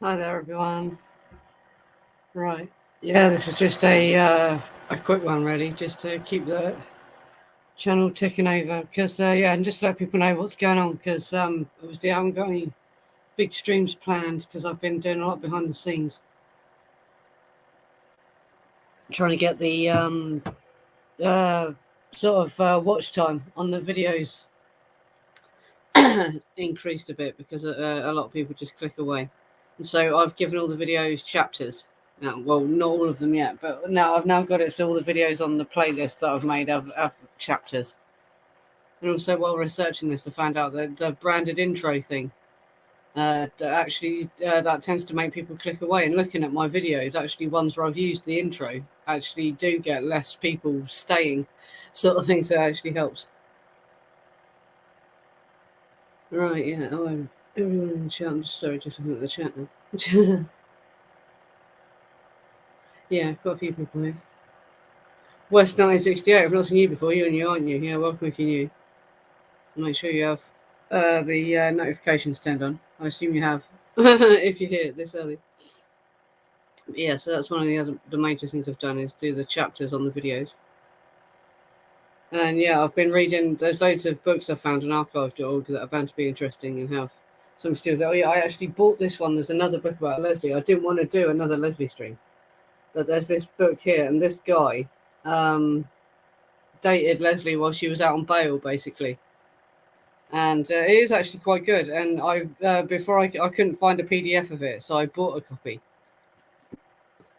Hi there, everyone. Right. Yeah, this is just a quick one, really, just to keep the channel ticking over. Because yeah, and just to let people know what's going on. Because obviously I haven't got any big streams planned because I've been doing a lot behind the scenes, trying to get the uh, sort of watch time on the videos increased a bit because a lot of people just click away. And so I've given all the videos chapters. Now, well, not all of them yet, but now I've now got it so all the videos on the playlist that I've made have chapters. And also, while researching this, I found out that the branded intro thing that tends to make people click away. And looking at my videos, actually, ones where I've used the intro actually do get less people staying, sort of thing. So it actually helps. Right? Yeah. Oh, everyone in the chat. I'm just sorry, just looking at the chat now. Yeah, got a few people here. West 1968. I've not seen you before. You and you, aren't you? Yeah, welcome if you're new. Make sure you have the notifications turned on. I assume you have, if you're here this early. But yeah, so that's one of the major things I've done is do the chapters on the videos. And yeah, I've been reading. There's loads of books I've found on archive.org that are bound to be interesting and have something to do with it. Oh yeah, I actually bought this one. There's another book about Leslie. I didn't want to do another Leslie stream, but there's this book here, and this guy dated Leslie while she was out on bail, basically. And it is actually quite good. And I couldn't find a PDF of it, so I bought a copy.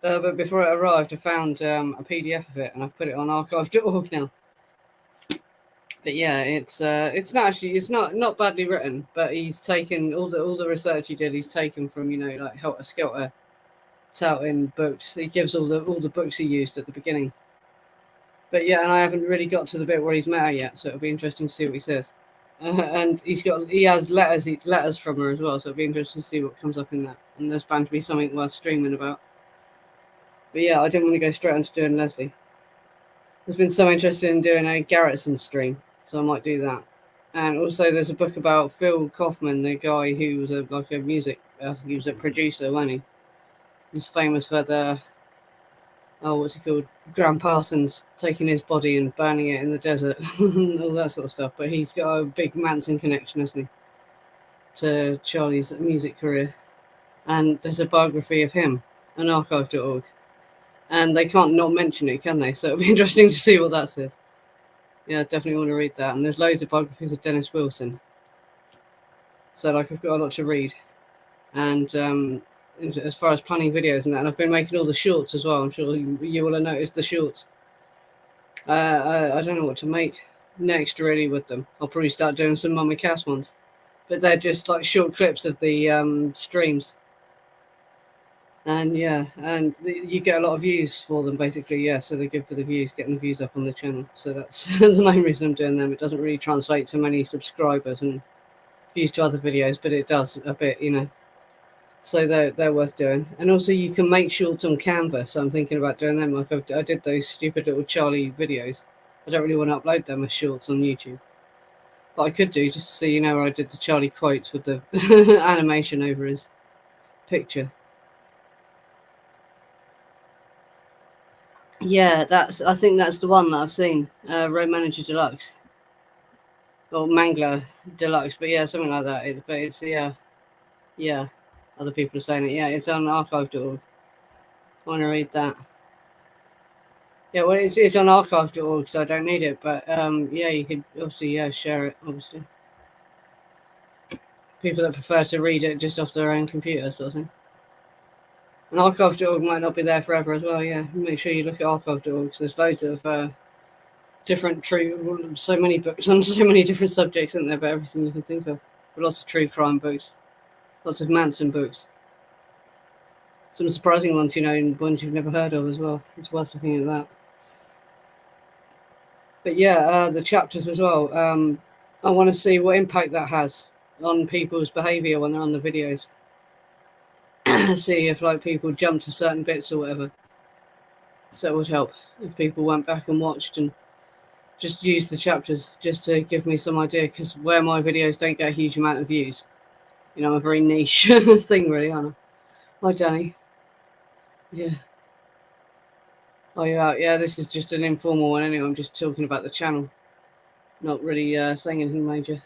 But before it arrived, I found a PDF of it, and I've put it on archive.org now. But yeah, it's not badly written, but he's taken all the research he did. He's taken from like Helter Skelter touting books. He gives all the books he used at the beginning. But yeah, and I haven't really got to the bit where he's met her yet, so it'll be interesting to see what he says. And he has letters from her as well, so it'll be interesting to see what comes up in that. And there's bound to be something worth streaming about. But yeah, I didn't want to go straight onto doing Leslie. There's been some interest in doing a Garretson stream, so I might do that. And also, there's a book about Phil Kaufman, the guy who was like a music. I think he was a producer, wasn't he? He's famous for the what's he called? Graham Parsons taking his body and burning it in the desert, all that sort of stuff. But he's got a big Manson connection, hasn't he, to Charlie's music career. And there's a biography of him on archive.org. And they can't not mention it, can they? So it'll be interesting to see what that says. Yeah, I definitely want to read that. And there's loads of biographies of Dennis Wilson. So like I've got a lot to read. And as far as planning videos and that, and I've been making all the shorts as well. I'm sure you will have noticed the shorts. I don't know what to make next really with them. I'll probably start doing some Mummy Cass ones, but they're just like short clips of the streams. And yeah, and you get a lot of views for them basically. Yeah, so they're good for the views, getting the views up on the channel. So that's the main reason I'm doing them. It doesn't really translate to many subscribers and views to other videos, but it does a bit. So they're worth doing. And also you can make shorts on Canva. So I'm thinking about doing them. Like I did those stupid little Charlie videos. I don't really want to upload them as shorts on YouTube. But I could do just to see, where I did the Charlie quotes with the animation over his picture. Yeah, I think that's the one that I've seen. Road Manager Deluxe. Or Mangler Deluxe, but yeah, something like that. But it's yeah. Other people are saying it. Yeah, it's on archive.org. I want to read that. Yeah, well, it's on archive.org, so I don't need it. But yeah, you could obviously share it. Obviously, people that prefer to read it just off their own computer, sort of thing. And archive.org might not be there forever as well. Yeah, make sure you look at archive.org because there's loads of different so many books on so many different subjects, isn't there? But everything you can think of. But lots of true crime books, lots of Manson books. Some surprising ones, and ones you've never heard of as well. It's worth looking at that. But yeah, the chapters as well. I want to see what impact that has on people's behaviour when they're on the videos. See if like people jump to certain bits or whatever. So it would help if people went back and watched and just used the chapters just to give me some idea. Because where my videos don't get a huge amount of views, I'm a very niche thing, really, aren't I? Hi, Danny. Yeah. Oh, yeah. This is just an informal one anyway. I'm just talking about the channel, not really saying anything major.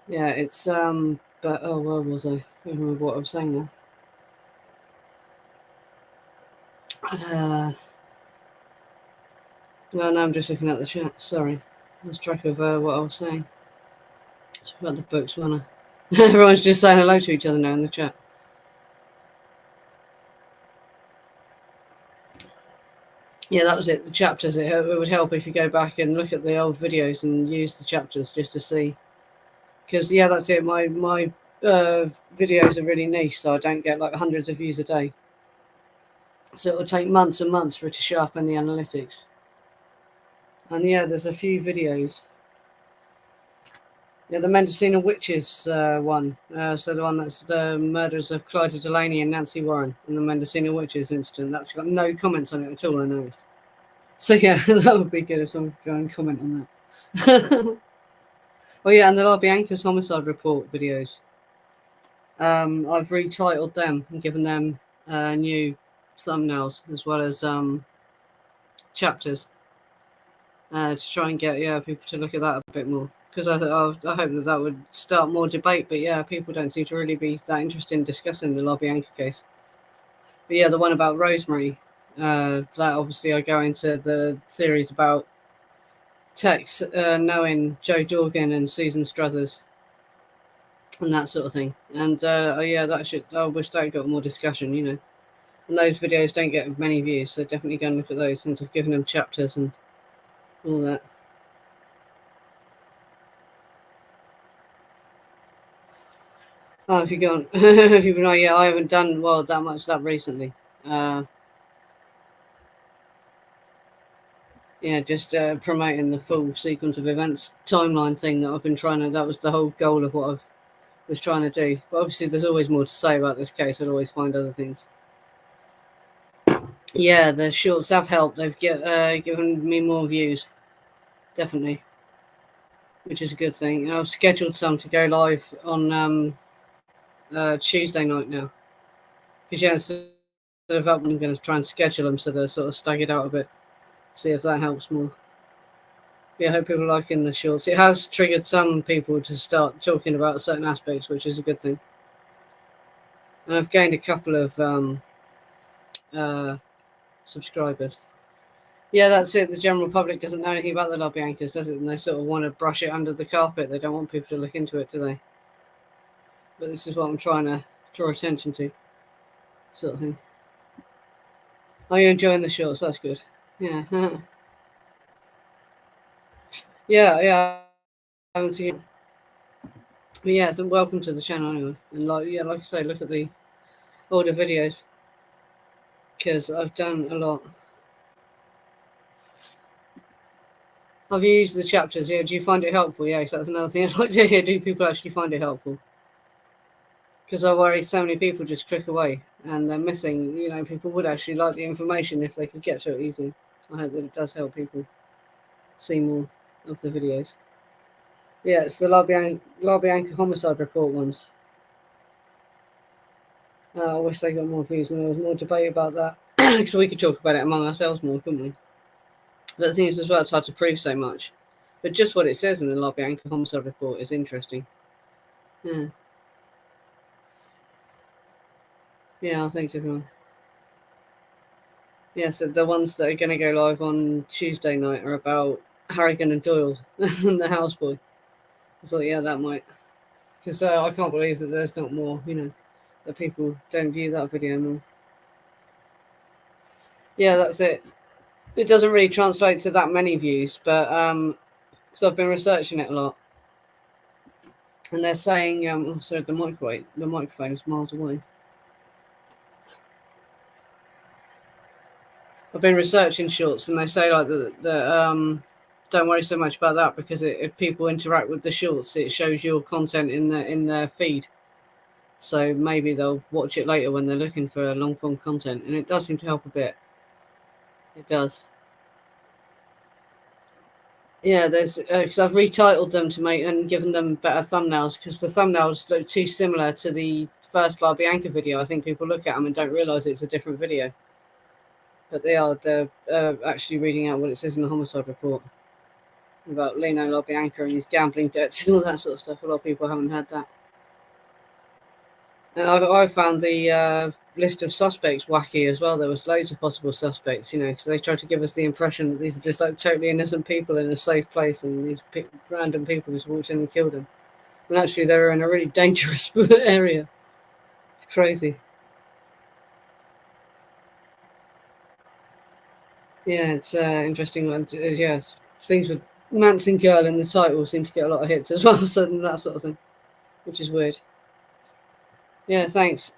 Yeah, it's But oh, where was I? I don't remember what I was saying now. No, I'm just looking at the chat. Sorry, I lost track of what I was saying. It's about the books, wasn't I? Everyone's just saying hello to each other now in the chat. Yeah, that was it. The chapters. It would help if you go back and look at the old videos and use the chapters just to see. Because yeah, that's it. My videos are really niche, so I don't get like hundreds of views a day. So it will take months and months for it to show up in the analytics. And yeah, there's a few videos. Yeah, the Mendocino Witches one. So the one that's the murders of Clyda Delaney and Nancy Warren and the Mendocino Witches incident. That's got no comments on it at all, I noticed. So yeah, that would be good if someone could go and comment on that. Oh yeah, and the LaBianca's homicide report videos. I've retitled them and given them new thumbnails as well as chapters to try and get people to look at that a bit more, because I hope that would start more debate. But yeah, people don't seem to really be that interested in discussing the LaBianca case. But yeah, the one about Rosemary, that obviously I go into the theories about Tex knowing Joe Dorgan and Susan Struthers and that sort of thing. And yeah, I wish that got more discussion, And those videos don't get many views, so definitely go and look at those since I've given them chapters and all that. Oh, if you go on, if you've been, yeah, I haven't done that much stuff recently. Yeah, just promoting the full sequence of events timeline thing that I've been trying to. That was the whole goal of what I was trying to do. But obviously, there's always more to say about this case. I'd always find other things. Yeah, the shorts have helped. They've given me more views, definitely, which is a good thing. And I've scheduled some to go live on Tuesday night now. Because yeah, instead of up, I'm going to try and schedule them so they're sort of staggered out a bit. See if that helps more. Yeah, I hope people are liking the shorts. It has triggered some people to start talking about certain aspects, which is a good thing. And I've gained a couple of subscribers. Yeah, that's it. The general public doesn't know anything about the LaBiancas, does it? And they sort of want to brush it under the carpet. They don't want people to look into it, do they? But this is what I'm trying to draw attention to, sort of thing. Are you enjoying the shorts? That's good. Yeah. yeah. I haven't seen it. But yeah, so welcome to the channel anyway. And like I say, look at the older videos, because I've done a lot. I've used the chapters. Yeah, do you find it helpful? Yeah, because that's another thing I'd like to hear. Do people actually find it helpful? Because I worry so many people just click away and they're missing. People would actually like the information if they could get to it easily. I hope that it does help people see more of the videos. Yeah, it's the LaBianca homicide report ones. I wish they got more views and there was more debate about that, because we could talk about it among ourselves more, couldn't we? But the thing is, as well, it's hard to prove so much. But just what it says in the LaBianca homicide report is interesting. Yeah, I think so. Yeah, so the ones that are going to go live on Tuesday night are about Harrigan and Doyle and the houseboy. I thought, yeah, that might. Because I can't believe that there's not more, that people don't view that video more. Yeah, that's it. It doesn't really translate to that many views, but because I've been researching it a lot. And they're saying, sorry, the microphone is miles away. I've been researching shorts, and they say like that don't worry so much about that, because if people interact with the shorts, it shows your content in their feed. So maybe they'll watch it later when they're looking for long form content, and it does seem to help a bit. It does. Yeah, there's because I've retitled them to make and given them better thumbnails, because the thumbnails look too similar to the first LaBianca video, I think people look at them and don't realise it's a different video. But they're actually reading out what it says in the homicide report about Lino LaBianca and his gambling debts and all that sort of stuff. A lot of people haven't had that. And I found the list of suspects wacky as well. There was loads of possible suspects, you know, so they tried to give us the impression that these are just like totally innocent people in a safe place, and these random people just walked in and killed them. And actually, they were in a really dangerous area. It's crazy. Yeah, it's interesting. Yes, things with Manson Girl in the title seem to get a lot of hits as well, so that sort of thing, which is weird. Yeah, thanks.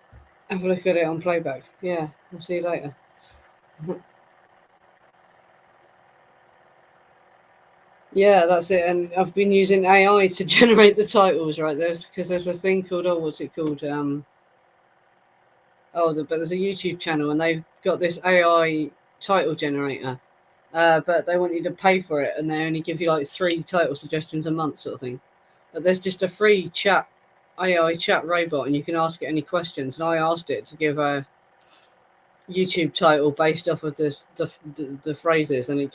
Have a look at it on playback. Yeah, I'll see you later. Yeah, that's it. And I've been using AI to generate the titles, right? Because there's a thing called, oh, what's it called? But there's a YouTube channel and they've got this AI title generator. But they want you to pay for it, and they only give you like 3 title suggestions a month, sort of thing. But there's just a free AI chat robot, and you can ask it any questions. And I asked it to give a YouTube title based off of the phrases, and it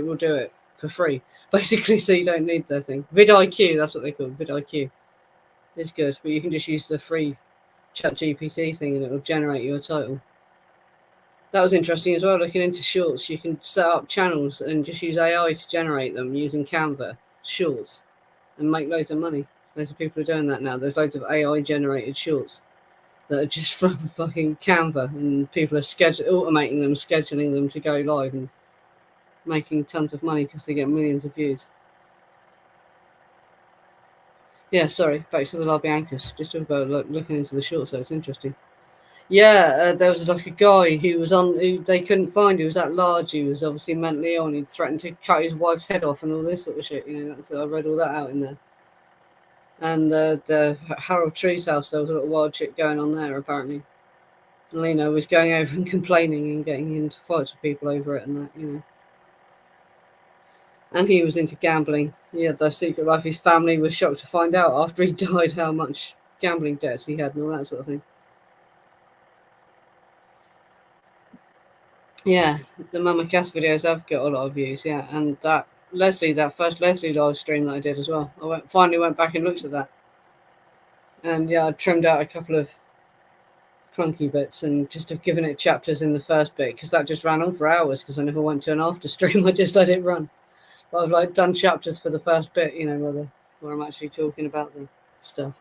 will do it for free, basically. So you don't need the thing. vidIQ, that's what they call it, vidIQ. It's good, but you can just use the free ChatGPT thing, and it will generate you a title. That was interesting as well. Looking into shorts, you can set up channels and just use AI to generate them using Canva shorts, and make loads of money. Loads of people are doing that now. There's loads of AI generated shorts that are just from fucking Canva, and people are automating them, scheduling them to go live, and making tons of money because they get millions of views. Yeah, sorry, back to the LaBiancas. Just talk about looking into the shorts, so it's interesting. Yeah, there was like a guy who was who they couldn't find. He was at large. He was obviously mentally ill, and he'd threatened to cut his wife's head off and all this sort of shit. You know, I read all that out in there. And the Harold Tree's house, there was a little wild shit going on there, apparently. And Lino was going over and complaining and getting into fights with people over it and that, you know. And he was into gambling. He had the secret life. His family was shocked to find out after he died how much gambling debts he had and all that sort of thing. Yeah, the Mama Cass videos have got a lot of views, yeah. And that first Leslie live stream that I did as well. I finally went back and looked at that. And yeah, I trimmed out a couple of clunky bits and just have given it chapters in the first bit, because that just ran on for hours because I never went to an after stream. I just let it run. But I've like done chapters for the first bit, you know, where I'm actually talking about the stuff.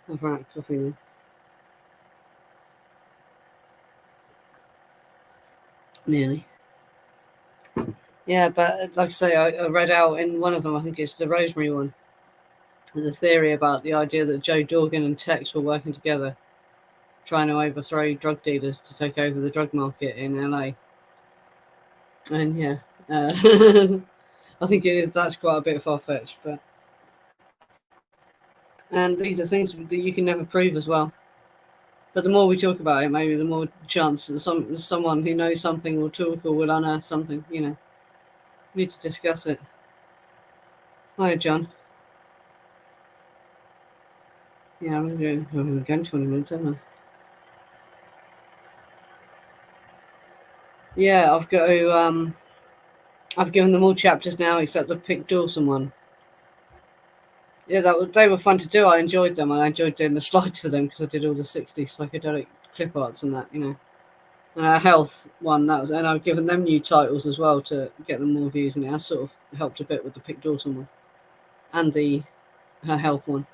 I've run out of coffee now. Nearly. Yeah, but like I say, I read out in one of them, I think it's the Rosemary one, the theory about the idea that Joe Dorgan and Tex were working together, trying to overthrow drug dealers to take over the drug market in LA. And yeah, I think that's quite a bit far-fetched, but... And these are things that you can never prove as well. But the more we talk about it, maybe the more chance that someone who knows something will talk or will unearth something, you know. We need to discuss it. Hi, John. Yeah, we're going 20 minutes, haven't I? Yeah, I've got to... I've given them all chapters now except the Pick Dawson one. Yeah, they were fun to do. I enjoyed them, and I enjoyed doing the slides for them because I did all the 60s psychedelic clip arts and that, you know. And our health one, and I've given them new titles as well to get them more views, and it has sort of helped a bit with the Pick Dawson one and the her health one.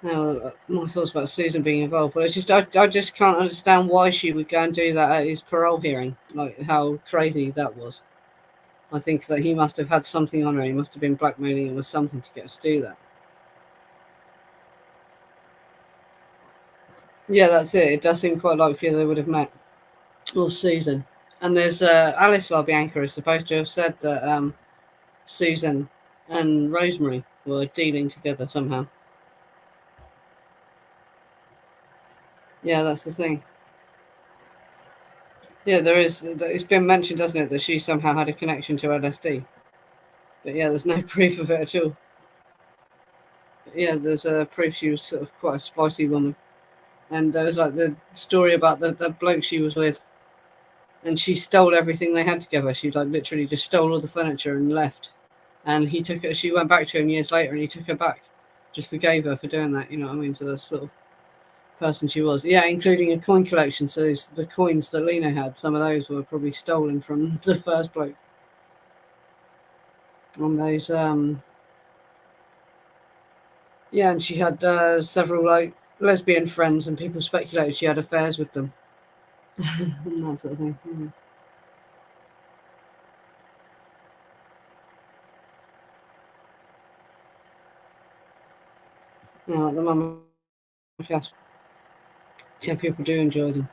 Now, my thoughts about Susan being involved, but I just can't understand why she would go and do that at his parole hearing, like how crazy that was. I think that he must have had something on her. He must have been blackmailing her with something to get us to do that. Yeah, that's it. It does seem quite likely they would have met. Or Susan. And there's Alice LaBianca is supposed to have said that Susan and Rosemary were dealing together somehow. Yeah, that's the thing. Yeah, there is. It's been mentioned, doesn't it, that she somehow had a connection to LSD. But yeah, there's no proof of it at all. Yeah, there's a proof she was sort of quite a spicy woman. And there was like the story about the bloke she was with, and she stole everything they had together. She like literally just stole all the furniture and left. And he took her. She went back to him years later, and he took her back, just forgave her for doing that. You know what I mean? So that's sort of person she was. Yeah, including a coin collection. So the coins that Lena had, some of those were probably stolen from the first bloke. On those, yeah, and she had several like lesbian friends, and people speculated she had affairs with them, and that sort of thing. Yeah, the mum cast. Yeah, people do enjoy them.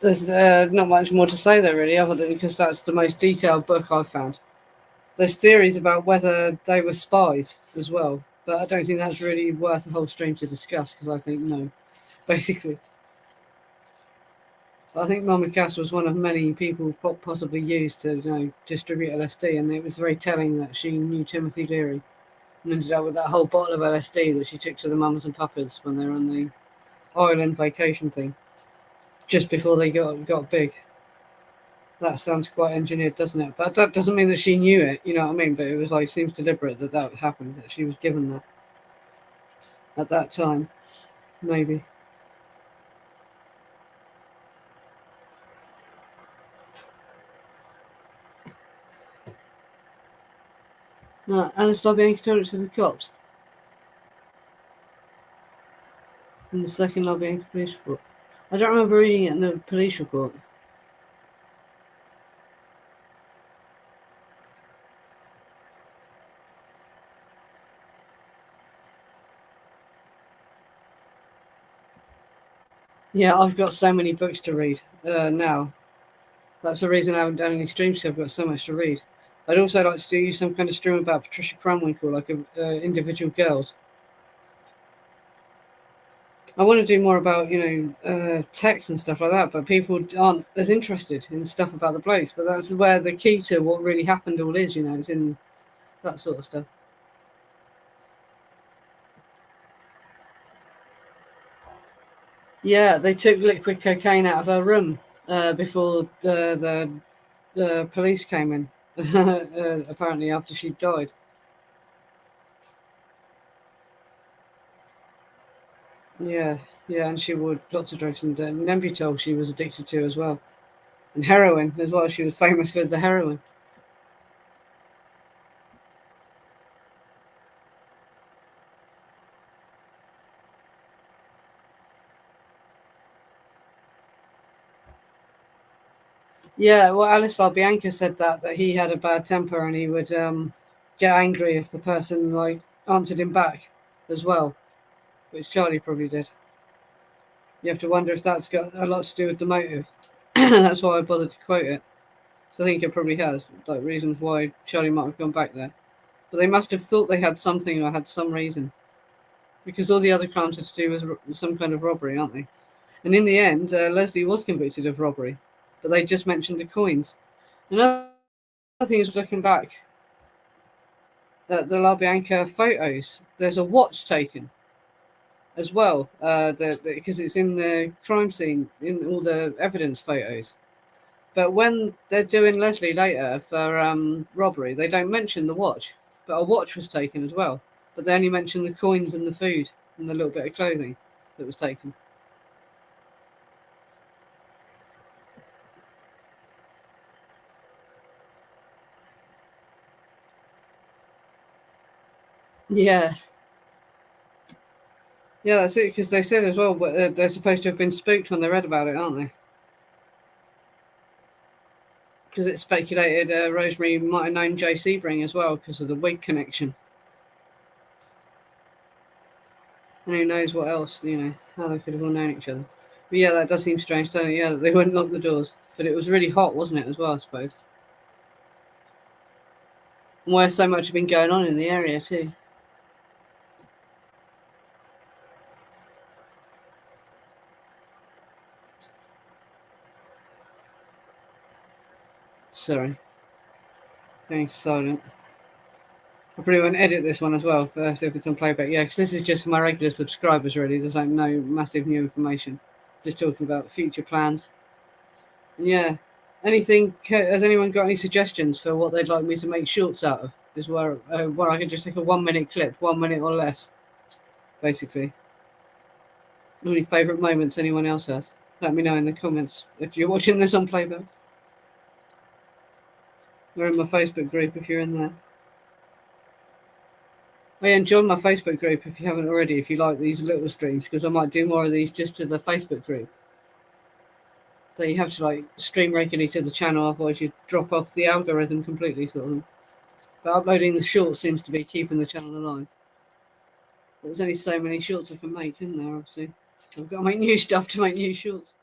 There's not much more to say there really, other than because that's the most detailed book I've found. There's theories about whether they were spies as well, but I don't think that's really worth a whole stream to discuss because I think no, basically. I think Mama Cass was one of many people possibly used to distribute LSD, and it was very telling that she knew Timothy Leary and ended up with that whole bottle of LSD that she took to the mums and papas when they were on the island vacation thing, just before they got big. That sounds quite engineered, doesn't it? But that doesn't mean that she knew it. You know what I mean? But it was like seems deliberate that that happened. That she was given that at that time, maybe. No, Alice LaBianca told it to the cops in the second LaBianca police report. I don't remember reading it in the police report. Yeah, I've got so many books to read now. That's the reason I haven't done any streams. 'Cause I've got so much to read. I'd also like to do some kind of stream about Patricia Cranwinkle, like individual girls. I want to do more about text and stuff like that, but people aren't as interested in stuff about the blokes. But that's where the key to what really happened all is. It's in that sort of stuff. Yeah, they took liquid cocaine out of her room before the police came in. Apparently, after she died. Yeah, yeah, and she would lots of drugs and Nembutal she was addicted to as well, and heroin as well. She was famous for the heroin. Yeah, well, Alistair Bianca said that he had a bad temper and he would get angry if the person like answered him back as well, which Charlie probably did. You have to wonder if that's got a lot to do with the motive. That's why I bothered to quote it. So I think it probably has like reasons why Charlie might have gone back there. But they must have thought they had something or had some reason because all the other crimes are to do with some kind of robbery, aren't they? And in the end, Leslie was convicted of robbery, but they just mentioned the coins. Another thing is looking back at the La Bianca photos. There's a watch taken as well, because it's in the crime scene in all the evidence photos. But when they're doing Leslie later for robbery, they don't mention the watch, but a watch was taken as well. But they only mention the coins and the food and the little bit of clothing that was taken. Yeah, yeah, that's it. Because they said as well, but they're supposed to have been spooked when they read about it, aren't they? Because it's speculated Rosemary might have known Jay Sebring as well because of the wig connection. And who knows what else, how they could have all known each other. But yeah, that does seem strange, doesn't it? Yeah, that they wouldn't lock the doors. But it was really hot, wasn't it, as well, I suppose? And where so much had been going on in the area, too. Sorry, going silent. I probably won't edit this one as well, see if it's on playback. Yeah, because this is just for my regular subscribers, really. There's like no massive new information. Just talking about future plans. And yeah, anything? Has anyone got any suggestions for what they'd like me to make shorts out of? Is where I can just take a 1 minute clip, 1 minute or less, basically. Any favourite moments anyone else has? Let me know in the comments if you're watching this on playback. Or in my Facebook group if you're in there. Oh yeah, and join my Facebook group if you haven't already, if you like these little streams, because I might do more of these just to the Facebook group. So you have to like stream regularly to the channel, otherwise you drop off the algorithm completely, sort of. But uploading the shorts seems to be keeping the channel alive. But there's only so many shorts I can make, isn't there, obviously? I've got to make new stuff to make new shorts.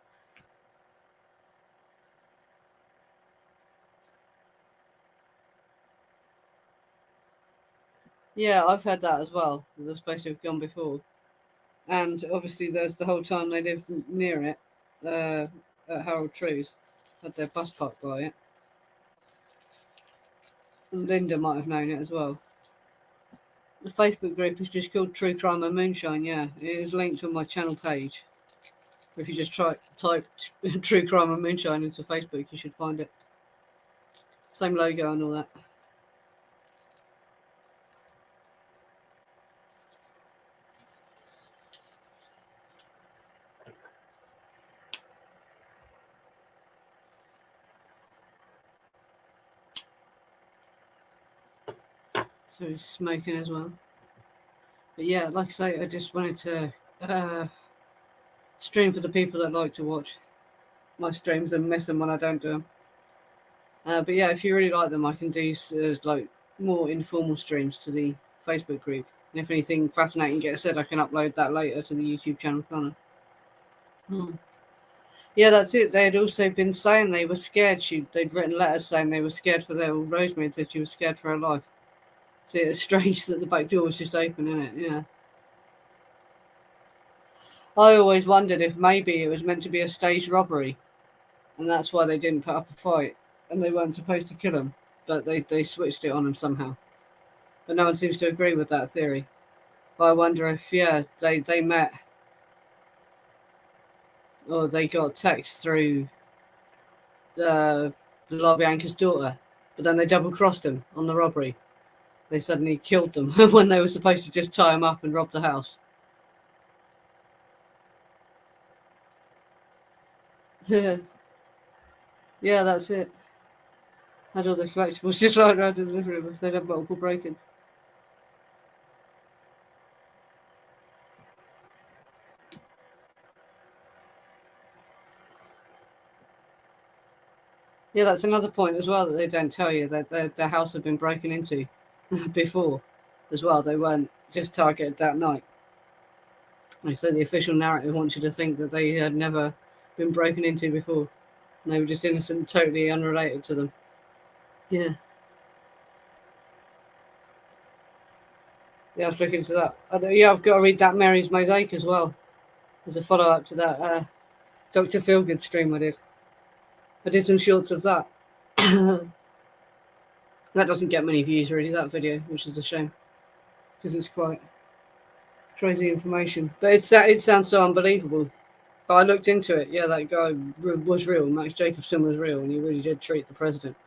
Yeah, I've had that as well. They're supposed to have gone before. And obviously there's the whole time they lived near it, at Harold Trews, had their bus parked by it. And Linda might have known it as well. The Facebook group is just called True Crime and Moonshine, yeah. It is linked on my channel page. If you just type True Crime and Moonshine into Facebook, you should find it. Same logo and all that. So he's smoking as well. But yeah, like I say, I just wanted to stream for the people that like to watch my streams and miss them when I don't do them. But yeah, if you really like them, I can do like more informal streams to the Facebook group. And if anything fascinating gets said, I can upload that later to the YouTube channel, can't I? Yeah, that's it. They had also been saying they were scared. They'd written letters saying they were scared for their Rosemary had said she was scared for her life. So it's strange that the back door was just open, isn't it? Yeah. I always wondered if maybe it was meant to be a staged robbery, and that's why they didn't put up a fight, and they weren't supposed to kill him, but they switched it on him somehow. But no one seems to agree with that theory. But I wonder if they met, or they got a text through the LaBianca's daughter, but then they double crossed him on the robbery. They suddenly killed them when they were supposed to just tie him up and rob the house. Yeah, that's it. Had all the collectibles just right around in the living room if they'd have multiple break-ins. Yeah, that's another point as well that they don't tell you, that their house had been broken into before as well. They weren't just targeted that night. Like I said, the official narrative wants you to think that they had never been broken into before. And they were just innocent and totally unrelated to them. Yeah. Yeah, I've looked into that. I've got to read that Mary's Mosaic as well. As a follow-up to that Dr. Feelgood stream I did. I did some shorts of that. That doesn't get many views really, that video, which is a shame. Because it's quite crazy information. But it sounds so unbelievable. But I looked into it. Yeah, that guy was real. Max Jacobson was real, and he really did treat the president.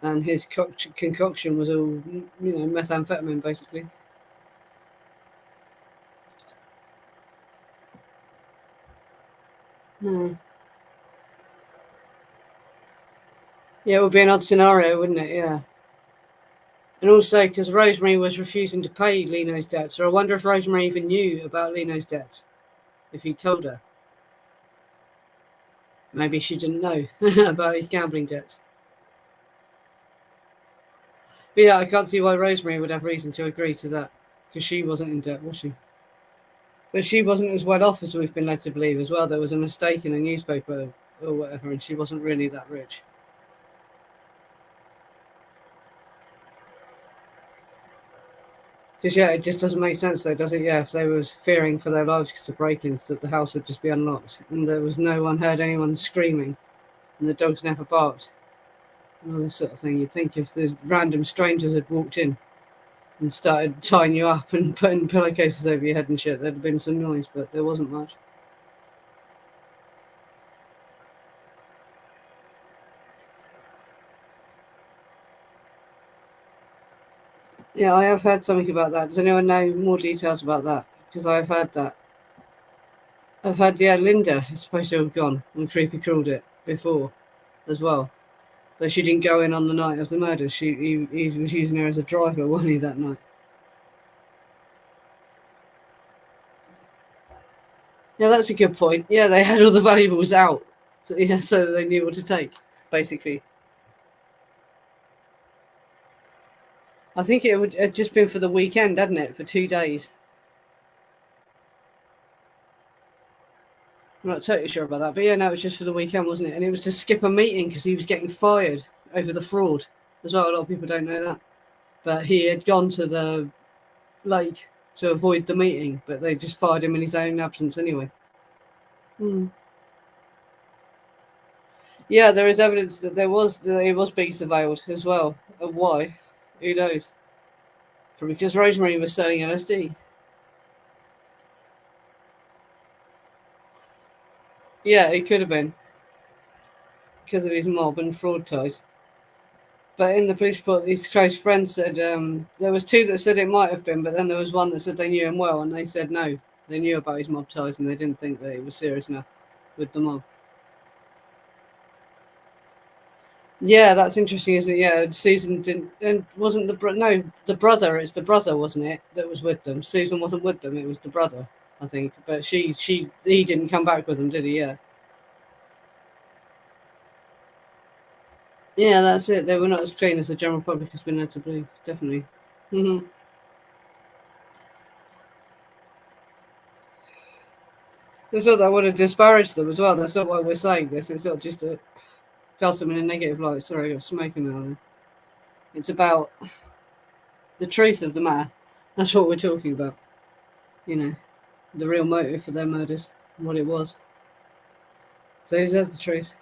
And his concoction was all, methamphetamine, basically. Yeah, it would be an odd scenario, wouldn't it? Yeah. And also because Rosemary was refusing to pay Leno's debts. So I wonder if Rosemary even knew about Leno's debts, if he told her. Maybe she didn't know about his gambling debts. But yeah, I can't see why Rosemary would have reason to agree to that, because she wasn't in debt, was she? But she wasn't as well off as we've been led to believe as well. There was a mistake in the newspaper or whatever, and she wasn't really that rich. Because, yeah, it just doesn't make sense, though, does it? Yeah, if they were fearing for their lives because of break-ins, that the house would just be unlocked, and there was no one heard anyone screaming, and the dogs never barked. and all this sort of thing. You'd think if the random strangers had walked in and started tying you up and putting pillowcases over your head and shit, there'd have been some noise, but there wasn't much. Yeah, I have heard something about that. Does anyone know more details about that? Because I've heard that. I've heard, yeah, Linda is supposed to have gone and creepy crawled it before as well. But she didn't go in on the night of the murder. He was using her as a driver, wasn't he, that night? Yeah, that's a good point. Yeah, they had all the valuables out. So, yeah, so they knew what to take, basically. I think it would have just been for the weekend, hadn't it? For 2 days. I'm not totally sure about that. But yeah, no, it was just for the weekend, wasn't it? And it was to skip a meeting because he was getting fired over the fraud as well. A lot of people don't know that. But he had gone to the lake to avoid the meeting, but they just fired him in his own absence anyway. Hmm. Yeah, there is evidence that it was being surveilled as well. And why? Who knows? Probably because Rosemary was selling LSD. Yeah, it could have been because of his mob and fraud ties. But in the police report, his close friends said there was two that said it might have been, but then there was one that said they knew him well, and they said no, they knew about his mob ties, and they didn't think that it was serious enough with the mob. Yeah, that's interesting, isn't it? Yeah, Susan didn't, and wasn't the brother? It's the brother, wasn't it? That was with them. Susan wasn't with them. It was the brother, I think. But he didn't come back with them, did he? Yeah, yeah, that's it. They were not as clean as the general public has been led to believe. Definitely. Hmm. It's not that I want to disparage them as well. That's not why we're saying this. It's not just to cast them in a negative light. Sorry, I got smoking now. Then it's about the truth of the matter. That's what we're talking about. You know, the real motive for their murders, what it was. They deserve the truth.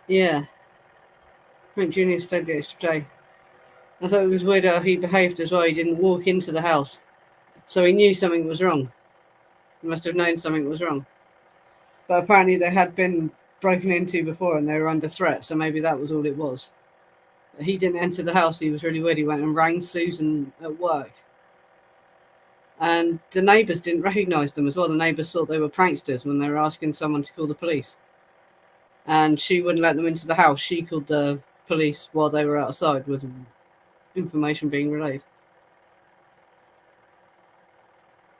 Yeah, Frank Jr. stayed the extra day. I thought it was weird how he behaved as well. He didn't walk into the house, so he knew something was wrong. He must have known something was wrong. But apparently they had been broken into before and they were under threat, so maybe that was all it was. He didn't enter the house. He was really weird. He went and rang Susan at work. And the neighbours didn't recognise them as well. The neighbours thought they were pranksters when they were asking someone to call the police. And she wouldn't let them into the house. She called the police while they were outside with information being relayed.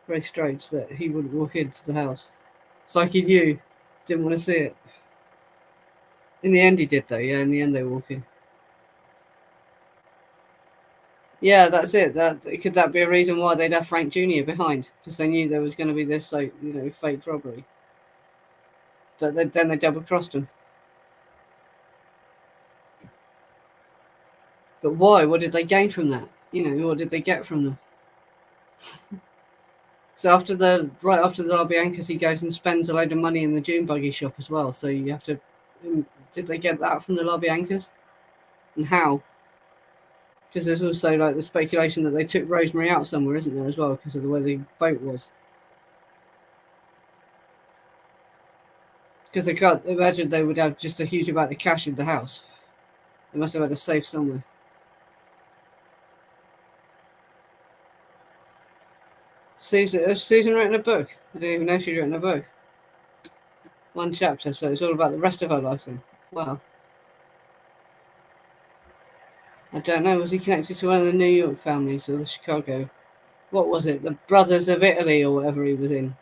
Very strange that he wouldn't walk into the house. It's like he knew, didn't want to see it. In the end, he did, though. Yeah, in the end, they walk in. Yeah, that's it. That could that be a reason why they left Frank Jr. behind because they knew there was going to be this, like, fake robbery. But then they double crossed him. But why? What did they gain from that? What did they get from them? So right after the LaBiancas, he goes and spends a load of money in the June buggy shop as well. So you have to. Did they get that from the LaBiancas? And how? Because there's also like the speculation that they took Rosemary out somewhere, isn't there, as well, because of the way the boat was. Because they can't imagine they would have just a huge amount of cash in the house. They must have had a safe somewhere. Susan written a book. I didn't even know she'd written a book. One chapter, so it's all about the rest of her life then. Wow. I don't know. Was he connected to one of the New York families or the Chicago? What was it? The Brothers of Italy or whatever he was in.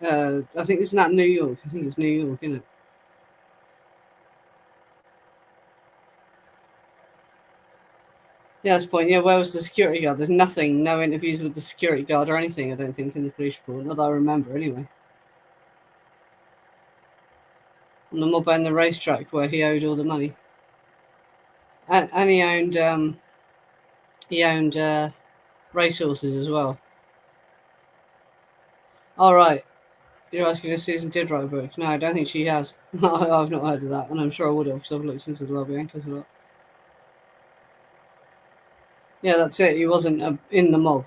I think it's not New York. I think it's New York, isn't it? Yeah, that's the point. Yeah, where was the security guard? There's nothing, no interviews with the security guard or anything, I don't think, in the police report. Not that I remember, anyway. On the mob and the racetrack where he owed all the money. And he owned racehorses as well. All right. You're asking if Susan did write a book? No, I don't think she has. I've not heard of that, and I'm sure I would have because I've looked into the LaBiancas a lot. Yeah, that's it. He wasn't in the mob,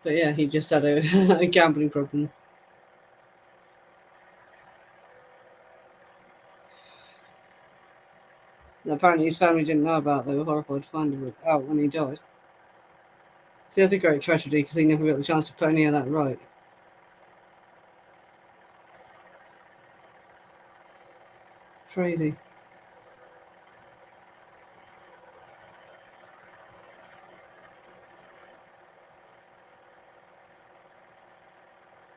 but yeah, he just had a gambling problem. And apparently, his family didn't know about. They were horrified to find out when he died. See, that's a great tragedy because he never got the chance to put any of that right. Crazy.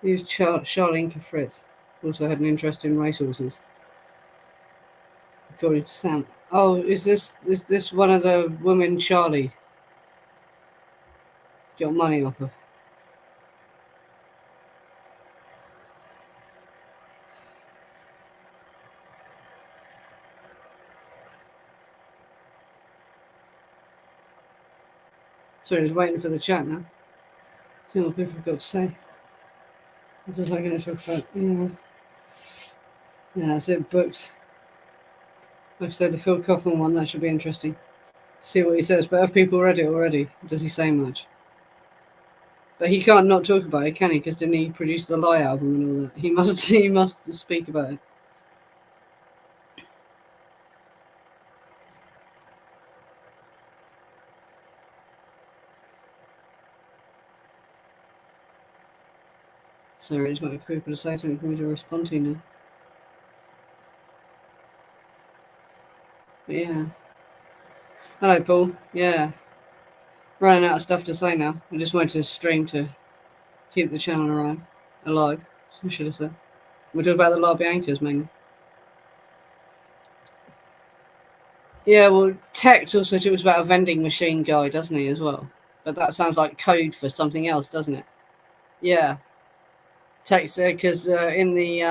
He was Charlinka Fritz. Also had an interest in racehorses, according to Sam. Oh, is this one of the women Charlie got money off of? Sorry, I was waiting for the chat now. See what people have got to say. What was I going to talk about? Yeah, that's it. Books. Like I said, the Phil Kaufman one, that should be interesting. See what he says. But have people read it already? Does he say much? But he can't not talk about it, can he? Because didn't he produce the Lie album and all that? He must. He must speak about it. Sorry, I just waiting for people to say something for me to respond to now. But yeah. Hello, Paul. Yeah. Running out of stuff to say now. I just wanted to stream to keep the channel alive. So should I say? We'll talk about the LaBiancas mainly. Yeah, well, Tex also talks about a vending machine guy, doesn't he, as well? But that sounds like code for something else, doesn't it? Yeah. Tex, because in the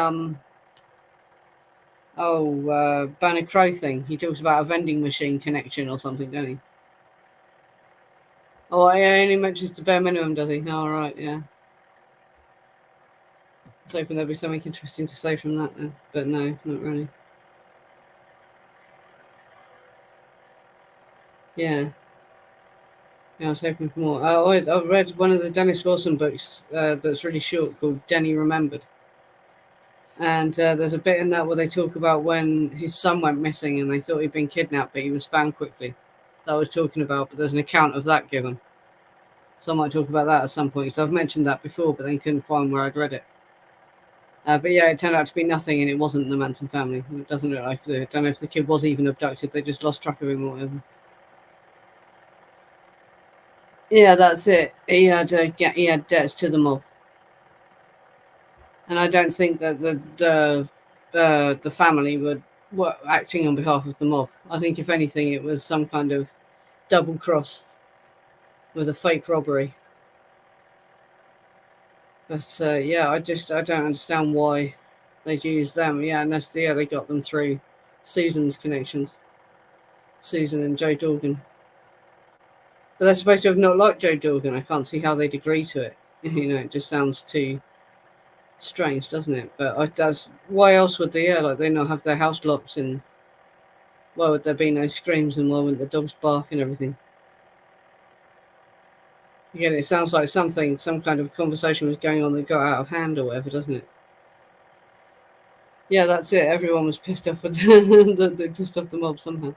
Banner Crow thing, he talks about a vending machine connection or something, doesn't he? Oh, he only mentions the bare minimum, does he? All right, yeah. I was hoping there'd be something interesting to say from that, then, but no, not really. Yeah. Yeah, I was hoping for more. I read one of the Dennis Wilson books that's really short called Denny Remembered. And there's a bit in that where they talk about when his son went missing and they thought he'd been kidnapped, but he was found quickly. That I was talking about, but there's an account of that given. So I might talk about that at some point. So I've mentioned that before, but then couldn't find where I'd read it. But yeah, it turned out to be nothing, and it wasn't the Manson family. It doesn't look like I don't know if the kid was even abducted. They just lost track of him or whatever. Yeah, that's it. He had debts to the mob, and I don't think that the family were acting on behalf of the mob. I think if anything, it was some kind of double cross with a fake robbery. But yeah, I don't understand why they'd use them. Yeah, and they got them through Susan's connections, Susan and Joe Dorgan. But they're supposed to have not liked Joe Dorgan. I can't see how they'd agree to it. It just sounds too strange, doesn't it? But why else would they? Yeah, like they not have their house locked, and why would there be no screams, and why wouldn't the dogs bark and everything? Again, it sounds like some kind of conversation was going on that got out of hand or whatever, doesn't it? Yeah, that's it. Everyone was pissed off. They pissed off the mob somehow.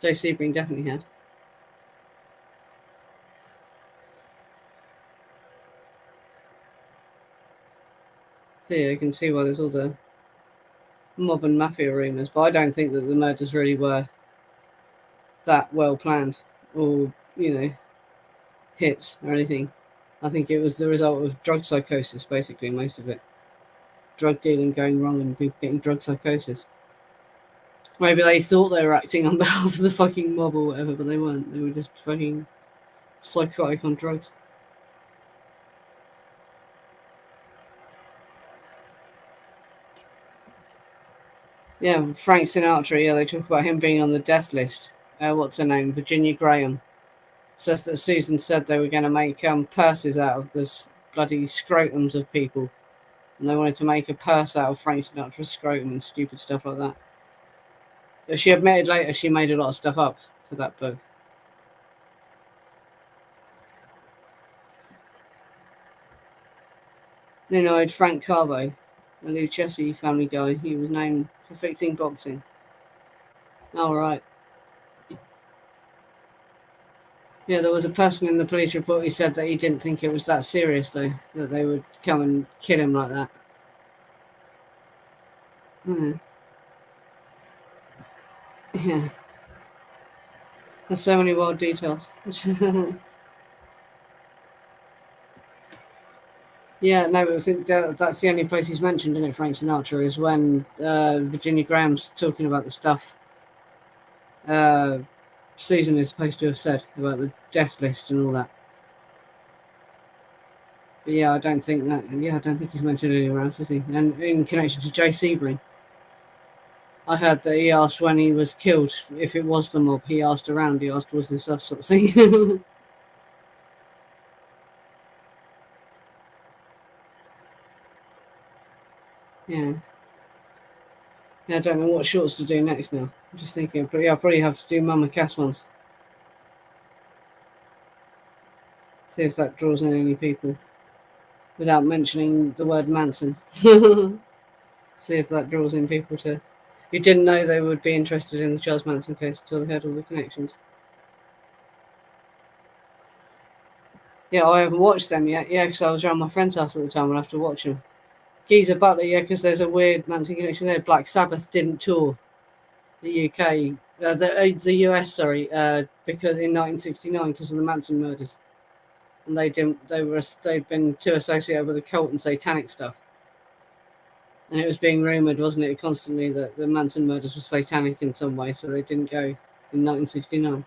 Jay Sebring definitely had. So yeah, you can see why there's all the mob and mafia rumours, but I don't think that the murders really were that well planned or, hits or anything. I think it was the result of drug psychosis, basically, most of it. Drug dealing going wrong and people getting drug psychosis. Maybe they thought they were acting on behalf of the fucking mob or whatever, but they weren't. They were just fucking psychotic on drugs. Yeah, Frank Sinatra, yeah, they talk about him being on the death list. What's her name? Virginia Graham says that Susan said they were going to make purses out of this bloody scrotums of people. And they wanted to make a purse out of Frank Sinatra's scrotum and stupid stuff like that. But she admitted later she made a lot of stuff up for that book. Then I had Frank Carbo, a Lucchesi family guy. He was known for fixing boxing. All right. Yeah, there was a person in the police report who said that he didn't think it was that serious, though, that they would come and kill him like that. Yeah. There's so many wild details. Yeah, no, that's the only place he's mentioned in it, Frank Sinatra, is when Virginia Graham's talking about the stuff Susan is supposed to have said about the death list and all that. But yeah, I don't think he's mentioned anywhere else, is he? And in connection to Jay Sebring, I heard that he asked when he was killed if it was the mob. He asked, was this us sort of thing? Yeah. Yeah, I don't know what shorts to do next now. I'm just thinking, but yeah, I'll probably have to do Mama Cass ones. See if that draws in any people without mentioning the word Manson. See if that draws in people who didn't know they would be interested in the Charles Manson case until they heard all the connections. Yeah, I haven't watched them yet. Yeah, because I was around my friend's house at the time. I'll have to watch them. Geezer Butler, yeah, because there's a weird Manson connection there. Black Sabbath didn't tour the UK, the US, sorry, because in 1969 because of the Manson murders, and they'd been too associated with the cult and satanic stuff, and it was being rumored, wasn't it, constantly that the Manson murders were satanic in some way, so they didn't go in 1969.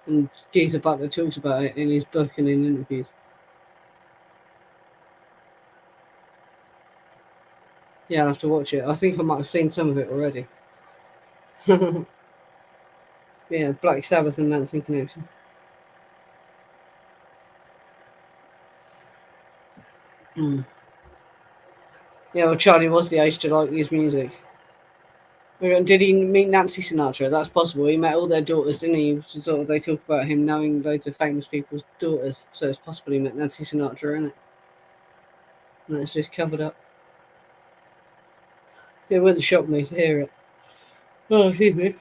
And Geezer Butler talks about it in his book and in interviews. Yeah, I'll have to watch it. I think I might have seen some of it already. Yeah, Black Sabbath and Manson connection. Yeah, well, Charlie was the age to like his music. Did he meet Nancy Sinatra? That's possible. He met all their daughters, didn't he? Sort of, they talk about him knowing loads of famous people's daughters, so it's possible he met Nancy Sinatra, isn't it? And it's just covered up. It wouldn't shock me to hear it. Oh, excuse me.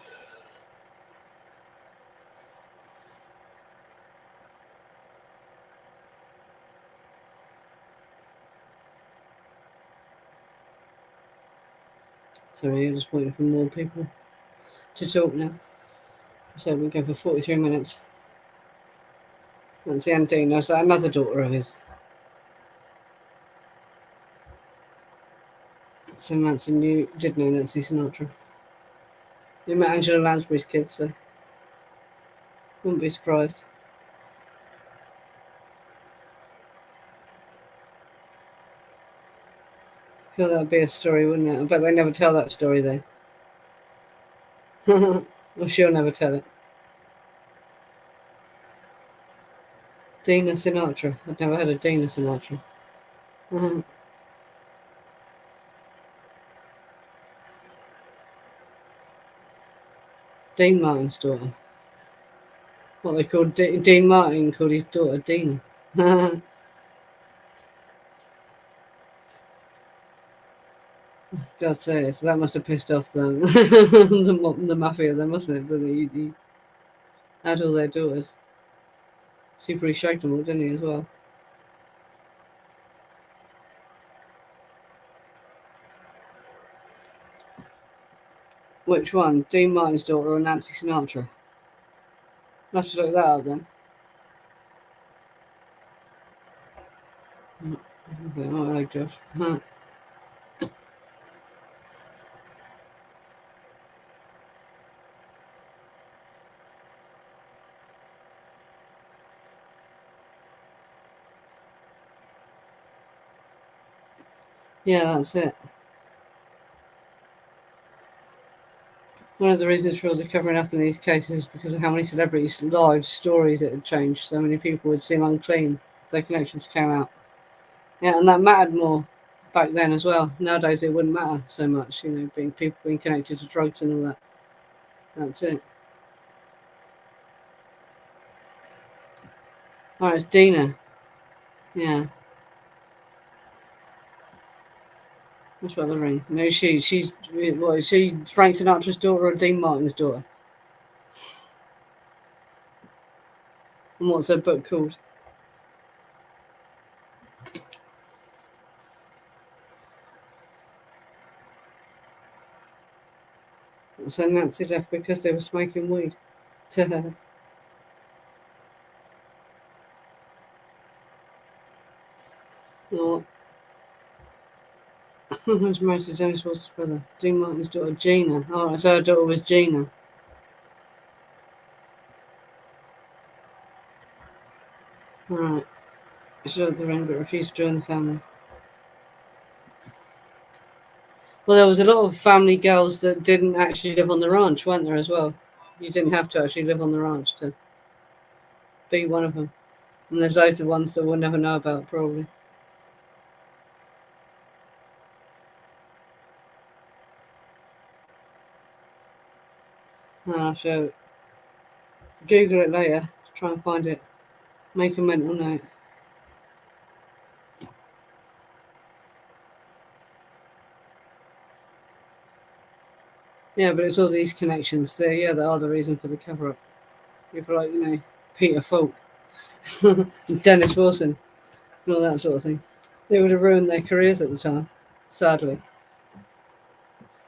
Sorry, I'm just waiting for more people to talk now. So we go for 43 minutes. Nancy Andino, so another daughter of his. So Manson did know Nancy Sinatra. He met Angela Lansbury's kids, so wouldn't be surprised. I feel that'd be a story, wouldn't it? I bet they never tell that story though. Well, she'll never tell it. Dina Sinatra. I've never heard of Dina Sinatra. Dean Martin's daughter. What they called Dean Martin called his daughter Dina. God say, so that must have pissed off them, the mafia, then, mustn't it? That he had all their daughters. Super shagged them all, didn't he, as well? Which one? Dean Martin's daughter or Nancy Sinatra? I'll have to look that up then. Okay, oh, hello, Josh. Yeah, that's it. One of the reasons for all the covering up in these cases is because of how many celebrities' lives, stories it had changed. So many people would seem unclean if their connections came out. Yeah, and that mattered more back then as well. Nowadays it wouldn't matter so much, people being connected to drugs and all that. That's it. Oh, it's Dina. Yeah. That's about the ring. No, she's what is she? Frank Sinatra's daughter or Dean Martin's daughter? And what's her book called? So Nancy left because they were smoking weed. To her. Or who's married to Dennis Watts' brother? Dean Martin's daughter, Gina. Oh, so her daughter was Gina. Alright. She had the ring but refused to join the family. Well, there was a lot of family girls that didn't actually live on the ranch, weren't there, as well? You didn't have to actually live on the ranch to be one of them. And there's loads of ones that we'll never know about, probably. I'll show it. Google it later. Try and find it. Make a mental note. Yeah, but it's all these connections. That are the reason for the cover-up. People like, Peter Falk, Dennis Wilson, and all that sort of thing. They would have ruined their careers at the time, sadly.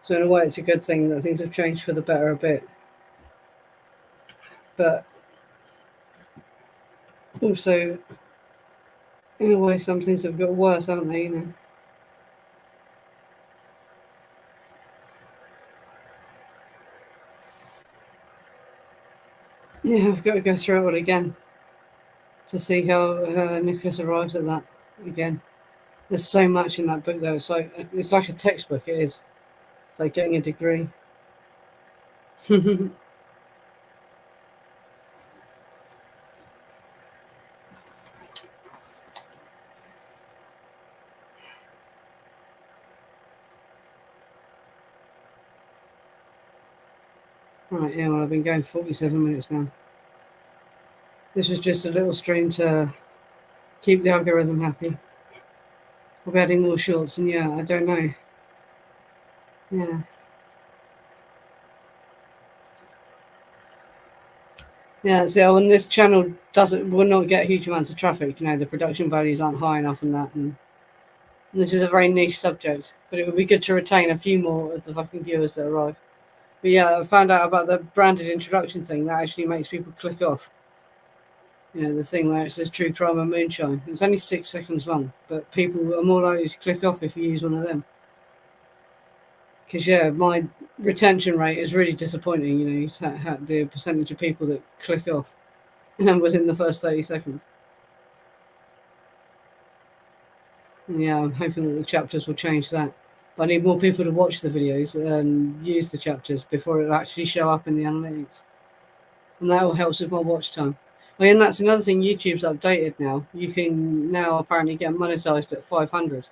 So in a way, it's a good thing that things have changed for the better a bit. But also, in a way, some things have got worse, haven't they? Yeah, I've got to go through it all again to see how Nicholas arrives at that again. There's so much in that book, though. It's like a textbook. It is. It's like getting a degree. Right, yeah, well, I've been going 47 minutes now. This was just a little stream to keep the algorithm happy. We'll be adding more shorts, and yeah, I don't know. Yeah. Yeah, so when this channel will not get huge amounts of traffic, the production values aren't high enough and that, and this is a very niche subject, but it would be good to retain a few more of the fucking viewers that arrive. But yeah, I found out about the branded introduction thing that actually makes people click off. The thing where it says true crime and moonshine. It's only 6 seconds long, but people are more likely to click off if you use one of them. Because, yeah, my retention rate is really disappointing. The percentage of people that click off within the first 30 seconds. And yeah, I'm hoping that the chapters will change that. But I need more people to watch the videos and use the chapters before it will actually show up in the analytics. And that all helps with my watch time. And that's another thing, YouTube's updated now. You can now apparently get monetized at 500.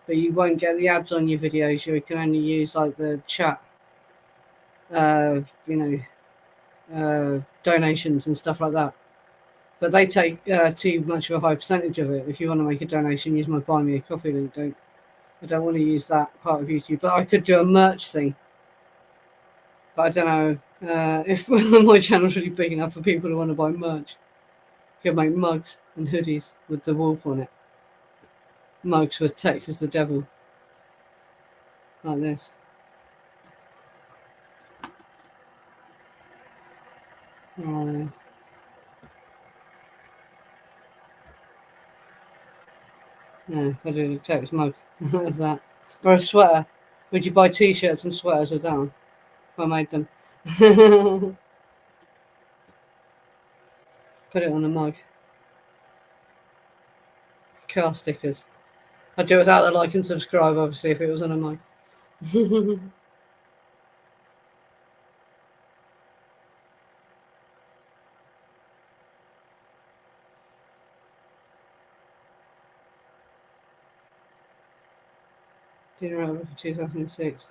But you won't get the ads on your videos. You can only use like the chat, donations and stuff like that. But they take too much of a high percentage of it. If you want to make a donation, use my Buy Me a Coffee link. I don't want to use that part of YouTube. But I could do a merch thing. But I don't know if my channel's really big enough for people who want to buy merch. You can make mugs and hoodies with the wolf on it. Mugs with text is the devil. Like this. Yeah, if I did a text mug of that. Or a sweater. Would you buy t-shirts and sweaters with that on? If I made them. Put it on a mug. Car stickers. I'd do it without the like and subscribe, obviously, if it was on a mug. Dina Outlook 2006.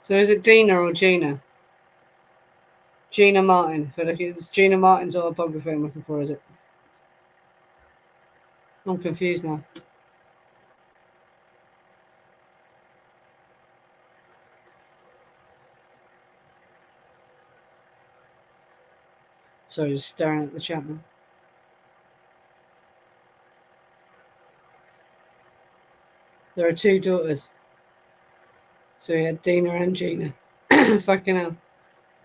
So is it Dina or Gina? Gina Martin. I feel like it's Gina Martin's autobiography I'm looking for, is it? I'm confused now. Sorry, just staring at the chat now. There are 2 daughters. So he had Dina and Gina. Fucking hell.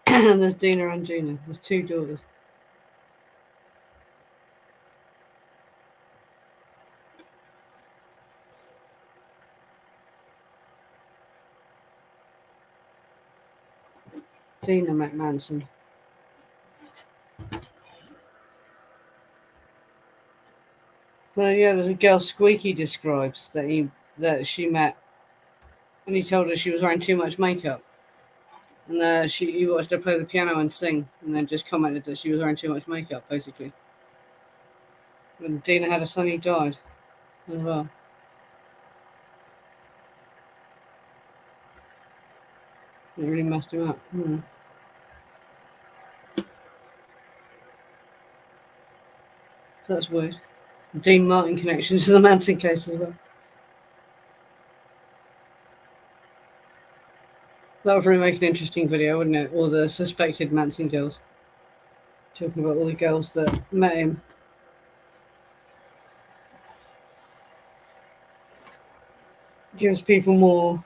There's Dina and Gina. There's 2 daughters. Dina McManson. So yeah, there's a girl Squeaky describes that she met, and he told her she was wearing too much makeup, and he watched her play the piano and sing, and then just commented that she was wearing too much makeup, basically. And Dina had a son who died as well. It really messed him up. That's weird. Dean Martin connections to the Manson case as well. That would really make an interesting video, wouldn't it? All the suspected Manson girls. Talking about all the girls that met him. Gives people more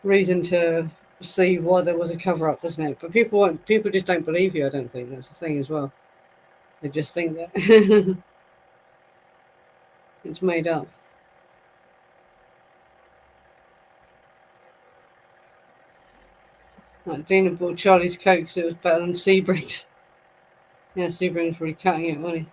reason to see why there was a cover up, doesn't it? But people just don't believe you, I don't think. That's the thing as well. They just think that it's made up. Like Dina bought Charlie's Coke because it was better than Sebring's. Yeah, Sebring's really cutting it, wasn't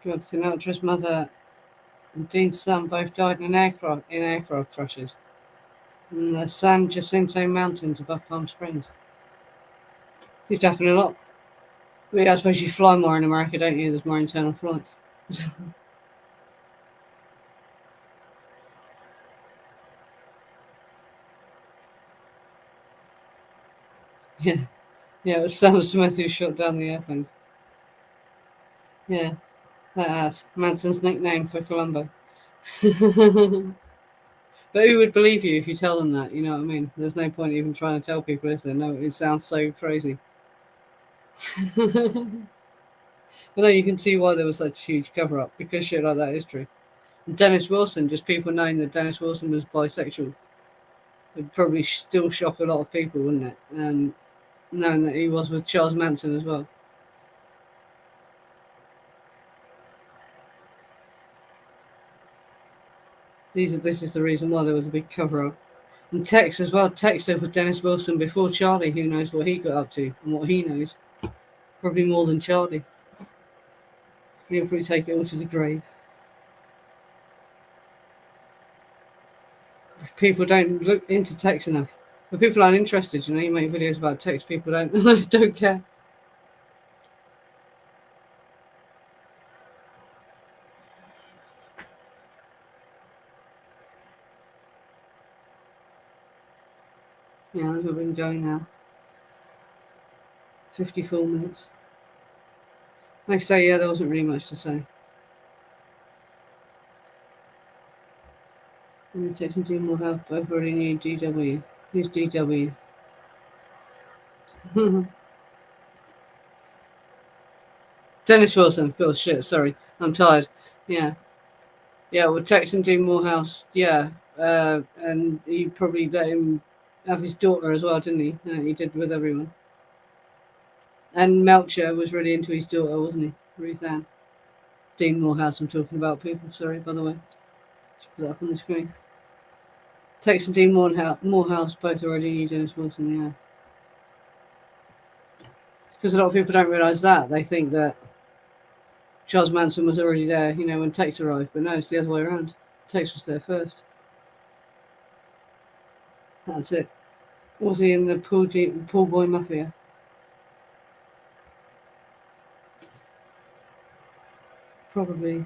he? God, Sinatra's mother and Dean's son both died in aircraft crashes in the San Jacinto Mountains above Palm Springs. Seems to happen a lot. But yeah, I suppose you fly more in America, don't you? There's more internal flights. Yeah. Yeah, it was Sam Smith who shot down the airplanes. Yeah, that's Manson's nickname for Columbo. But who would believe you if you tell them that? You know what I mean? There's no point even trying to tell people, is there? No, it sounds so crazy. But no, you can see why there was such a huge cover up because shit like that is true. And Dennis Wilson, just people knowing that Dennis Wilson was bisexual, would probably still shock a lot of people, wouldn't it? And knowing that he was with Charles Manson as well. This is the reason why there was a big cover up. And Tex as well. Tex with Dennis Wilson before Charlie. Who knows what he got up to and what he knows? Probably more than Charlie. He'll probably take it all to the grave. People don't look into Tex enough. But people aren't interested. You know, you make videos about Tex. People don't care. Yeah, we've been going now. 54 minutes. Like I say, yeah, there wasn't really much to say. And Tex and Dean will have both already knew DW. Who's DW? Dennis Wilson, of course. Shit, sorry. I'm tired. Yeah. Yeah, well, Tex and Dean Morehouse, yeah. And he probably let him have his daughter as well, didn't he? He did with everyone. And Melcher was really into his daughter, wasn't he? Ruth Ann. Dean Morehouse, I'm talking about people, sorry, by the way. Just put that up on the screen. Tex and Dean Morehouse both already knew Dennis Wilson, yeah. Because a lot of people don't realise that. They think that Charles Manson was already there, you know, when Tex arrived. But no, it's the other way around. Tex was there first. That's it. Was he in the pool boy mafia? Probably.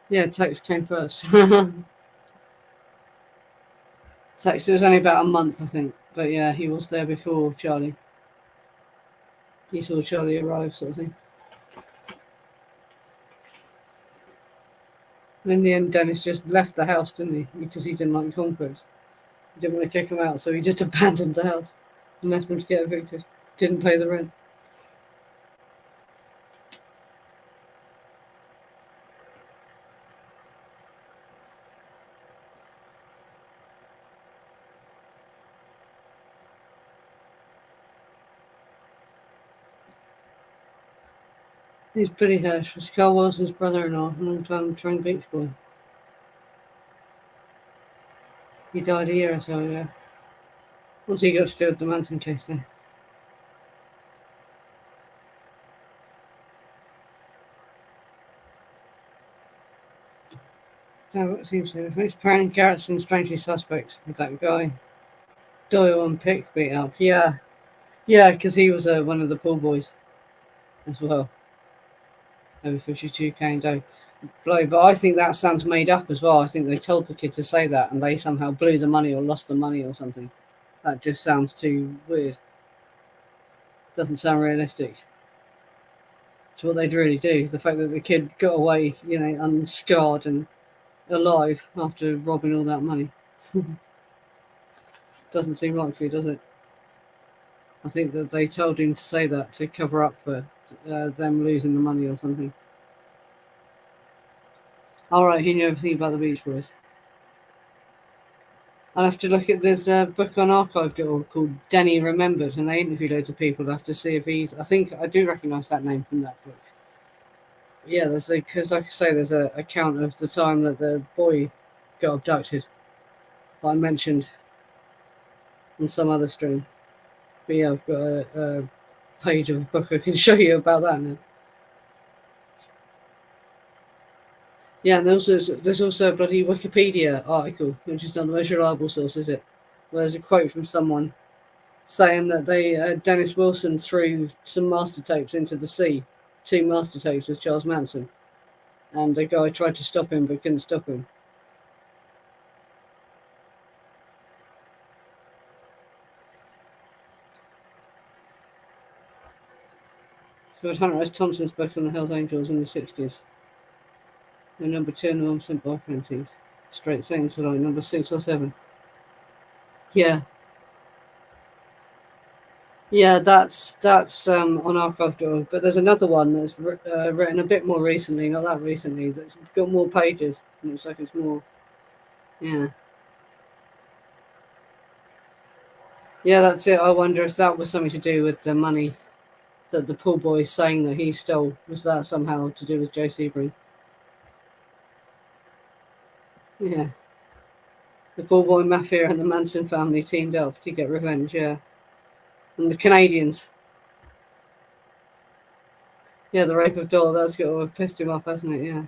Yeah, Tex came first. Tex, it was only about a month, I think. But yeah, he was there before Charlie. He saw Charlie arrive, sort of thing. And in the end, Dennis just left the house, didn't he? Because he didn't like convicts. He didn't want to kick them out, so he just abandoned the house and left them to get evicted. Didn't pay the rent. He's Billy Hirsch. Was Carl Wilson's brother-in-law, a long-time trained beach boy. He died a year or so ago. What's he got to do with the Manson case then? No, what seems to be. Apparently Garrettson strangely suspect with that guy. Doyle and Pick beat up. Yeah. Yeah, because he was one of the pool boys as well. Over 52 cane dough. Blow, but I think that sounds made up as well. I think they told the kid to say that and they somehow blew the money or lost the money or something. That just sounds too weird. Doesn't sound realistic. It's what they'd really do. The fact that the kid got away, unscarred and alive after robbing all that money. Doesn't seem likely, does it? I think that they told him to say that to cover up for them losing the money or something. All right, he knew everything about the Beach Boys. I'll have to look at this book on archive.org called Denny Remembered, and they interview loads of people. I'll have to see if he's. I think I do recognise that name from that book. Yeah, because like I say, there's a account of the time that the boy got abducted, that I mentioned on some other stream. But yeah, I've got a page of a book I can show you about that now. Yeah, and there's also a bloody Wikipedia article, which is not the most reliable source, is it? Where there's a quote from someone saying that Dennis Wilson threw some master tapes into the sea, 2 master tapes with Charles Manson, and the guy tried to stop him but couldn't stop him. So Hunter S. Thompson's book on the Hells Angels in the 60s. They're number 2 in the Wilson bar counties. Straight Saints were like number 6 or 7. Yeah. Yeah, that's on archive.org. But there's another one that's written a bit more recently, not that recently, that's got more pages. It looks like it's more. Yeah. Yeah, that's it. I wonder if that was something to do with the money that the pool boy is saying that he stole. Was that somehow to do with Joe Sebring? Yeah. The pool boy mafia and the Manson family teamed up to get revenge, yeah. And the Canadians. Yeah, the rape of Doyle, that's got to have pissed him off, hasn't it? Yeah.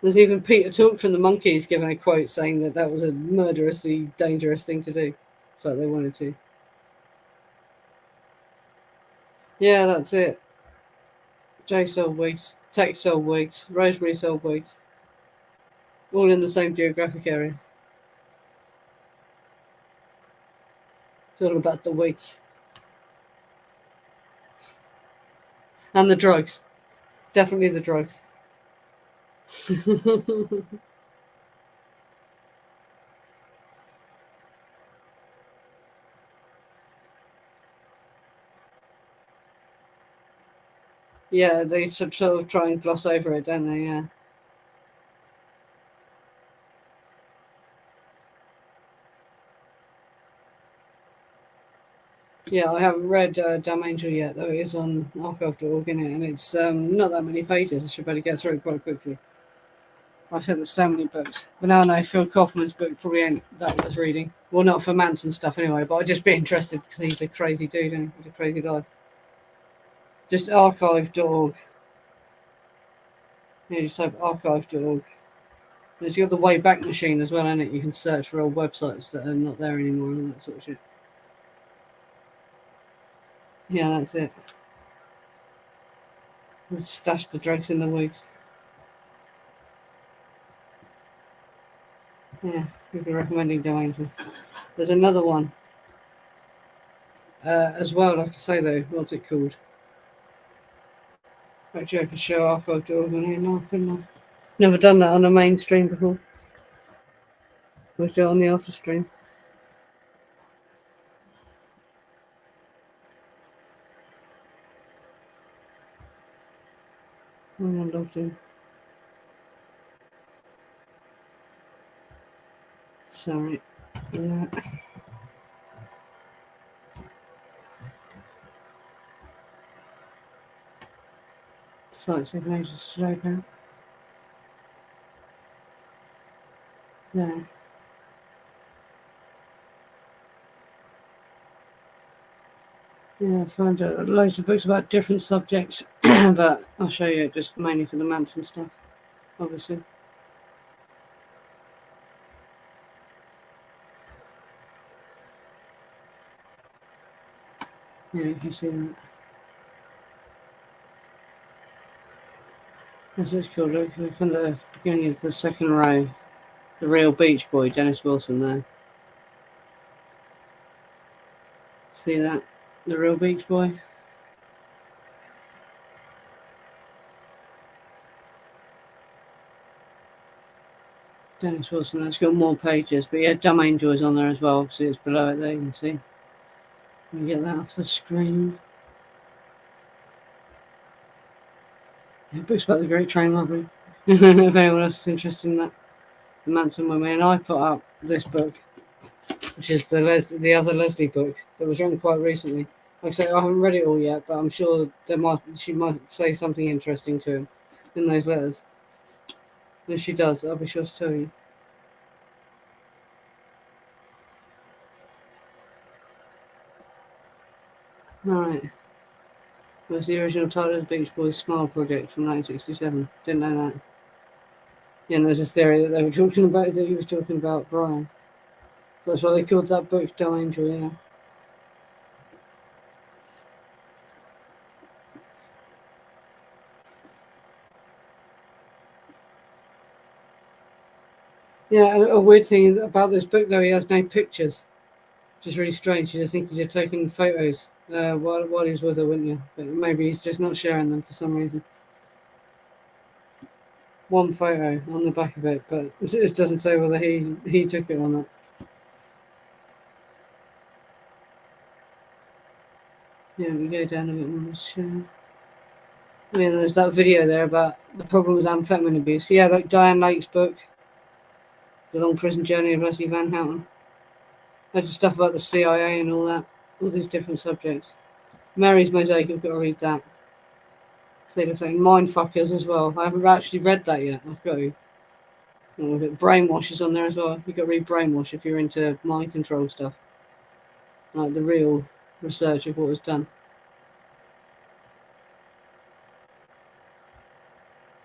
There's even Peter Talk from the Monkees giving a quote saying that was a murderously dangerous thing to do. It's like they wanted to. Yeah, that's it. Jay sold wigs, Tex sold wigs, Rosemary sold wigs. All in the same geographic area. It's all about the wigs. And the drugs. Definitely the drugs. Yeah, they sort of try and gloss over it, don't they? Yeah. Yeah, I haven't read Damn Angel yet, though it is on archive.org, in it, and it's not that many pages. I should better get through it quite quickly. I said there's so many books. But now I know Phil Kaufman's book probably ain't that worth reading. Well, not for Manson stuff anyway, but I'd just be interested because he's a crazy dude and he's a crazy guy. Just archive.org. Yeah, just type archive.org. It's got the Wayback Machine as well, isn't it? You can search for old websites that are not there anymore and all that sort of shit. Yeah, that's it. Stash the drugs in the wigs. Yeah, people recommending domain. There's another one as well. Like I say though, what's it called? Actually, I could show archive.org on here. No, I couldn't. Never done that on a mainstream before. Was it on the after stream? I'm not logged in. Sorry. Yeah. Site's taking ages to load now. Yeah. Yeah, I found loads of books about different subjects, but I'll show you just mainly for the Manson stuff, obviously. Yeah, you can see that. That's what it's called. Look from the beginning of the second row. The Real Beach Boy, Dennis Wilson there. See that? The Real Beach Boy? Dennis Wilson, that's got more pages. But yeah, Dumb Angel is on there as well. Obviously, it's below it there, you can see. Let me get that off the screen. Yeah, books about the Great Train Robbery. If anyone else is interested in that. The Manson Women. And I put up this book, which is the other Leslie book that was written quite recently. Like I say, I haven't read it all yet, but I'm sure she might say something interesting to him in those letters. And if she does, I'll be sure to tell you. Alright. It was the original title of the Beach Boys Smile Project from 1967. Didn't know that. Yeah, and there's a theory that they were talking about, that he was talking about Brian. So that's why they called that book Dumb Angel, yeah. Yeah, a weird thing about this book, though, he has no pictures. Which is really strange. You just think he's just taking photos while he's with her, wouldn't you? But maybe he's just not sharing them for some reason. One photo on the back of it, but it doesn't say whether he took it or not. Yeah, we go down a bit more. Sure. Yeah, there's that video there about the problem with amphetamine abuse. Yeah, like Diane Lake's book, The Long Prison Journey of Leslie Van Houten. Loads of stuff about the CIA and all that, all these different subjects. Mary's Mosaic, I've got to read that. Same thing. Mindfuckers as well. I haven't actually read that yet. I've got to. Brainwash is on there as well. You've got to read Brainwash if you're into mind control stuff. Like the real research of what was done.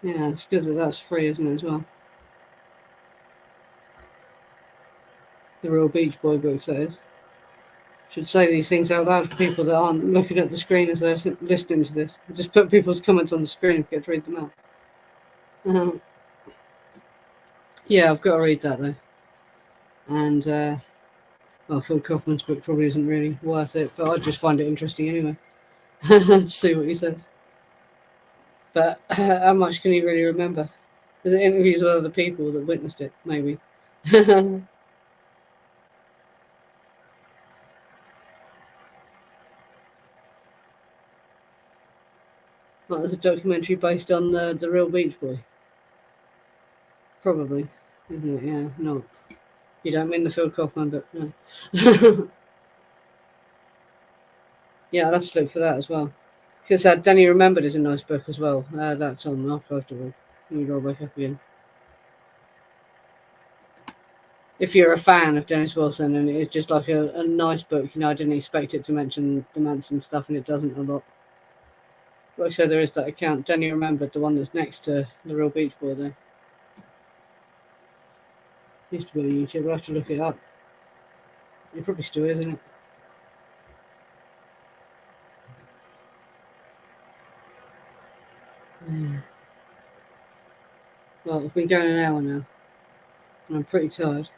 Yeah, it's good that that's free, isn't it, as well? The Real Beach Boy books, that is. Should say these things out loud for people that aren't looking at the screen as they're listening to this. Just put people's comments on the screen and get to read them out. Yeah, I've got to read that though. And well, Phil Kaufman's book probably isn't really worth it, but I just find it interesting anyway. To see what he says. But how much can he really remember? There's interviews with other people that witnessed it, maybe. Like there's a documentary based on the Real Beach Boy. Probably, isn't it? Yeah, no. You don't mean the Phil Kaufman book, no. Yeah, I'll have to look for that as well. Because Danny Remembered is a nice book as well. That's on Archive.org. You go back up again. If you're a fan of Dennis Wilson and it is just like a nice book, I didn't expect it to mention the Manson stuff and it doesn't a lot. Like I said, there is that account. Danny remembered the one that's next to the Real Beach Boy there. Used to be on YouTube. I'll have to look it up. It probably still is, isn't it? Yeah. Well, I've been going an hour now, and I'm pretty tired.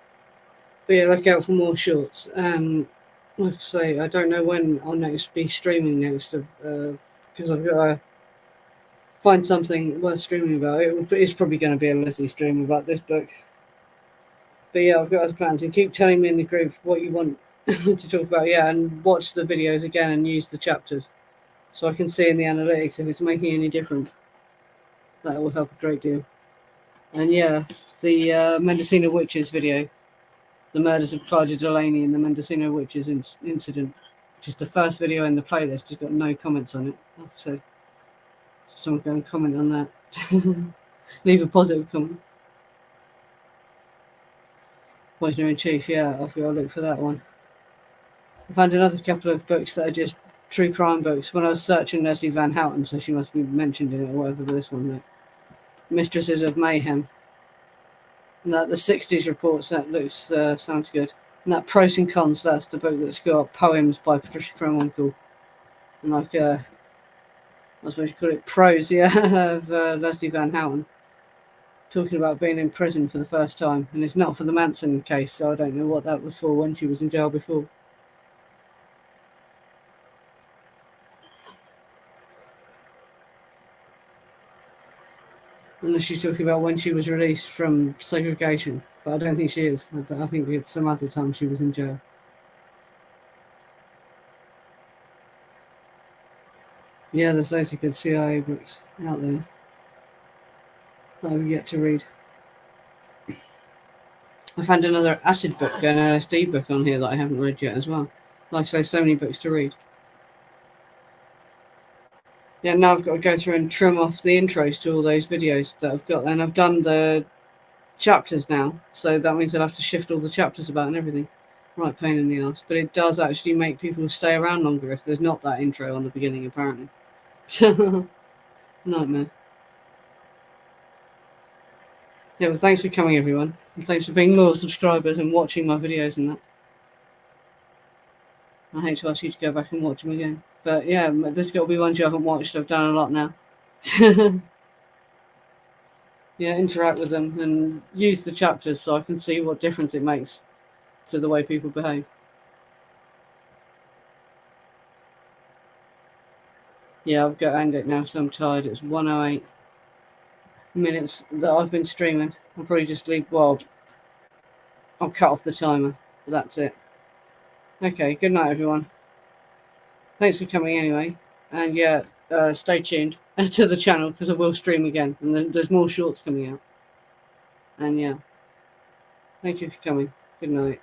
But yeah, look out for more shorts. Like I say, I don't know when I'll next be streaming next, because I've got to find something worth streaming about. It's probably going to be a Leslie stream about this book. But yeah, I've got other plans, and keep telling me in the group what you want to talk about. Yeah, and watch the videos again and use the chapters, so I can see in the analytics if it's making any difference. That will help a great deal. And yeah, the Mendocino Witches video, the murders of Claudia Delaney and the Mendocino Witches incident, which is the first video in the playlist, has got no comments on it. So someone go and comment on that. Leave a positive comment. Poisoner in Chief, yeah, I've got to look for that one. I found another couple of books that are just true crime books. When I was searching Leslie Van Houten, so she must be mentioned in it or whatever, but this one, like Mistresses of Mayhem. And that the 60s reports, that looks sounds good. And that Pros and Cons, that's the book that's got poems by Patricia Krenwinkel. And like, I suppose you call it prose, yeah, of Leslie Van Houten. Talking about being in prison for the first time. And it's not for the Manson case, so I don't know what that was for when she was in jail before. Unless she's talking about when she was released from segregation. But I don't think she is. I think it's some other time she was in jail. Yeah, there's loads of good CIA books out there that I've yet to read. I found another acid book, an LSD book on here that I haven't read yet as well. Like I say, so many books to read. Yeah, now I've got to go through and trim off the intros to all those videos that I've got. And I've done the chapters now, so that means I'll have to shift all the chapters about and everything. Right, pain in the ass. But it does actually make people stay around longer if there's not that intro on the beginning, apparently. Nightmare. Yeah, well, thanks for coming, everyone. And thanks for being loyal subscribers and watching my videos and that. I hate to ask you to go back and watch them again. But yeah, there's got to be ones you haven't watched. I've done a lot now. Yeah, interact with them and use the chapters so I can see what difference it makes to the way people behave. Yeah, I've got to end it now, so I'm tired. It's 1:08 minutes that I've been streaming. I'll probably just leave. Well, I'll cut off the timer, but that's it. Okay, good night, everyone. Thanks for coming anyway. And yeah, stay tuned to the channel because I will stream again. And then there's more shorts coming out. And yeah, thank you for coming. Good night.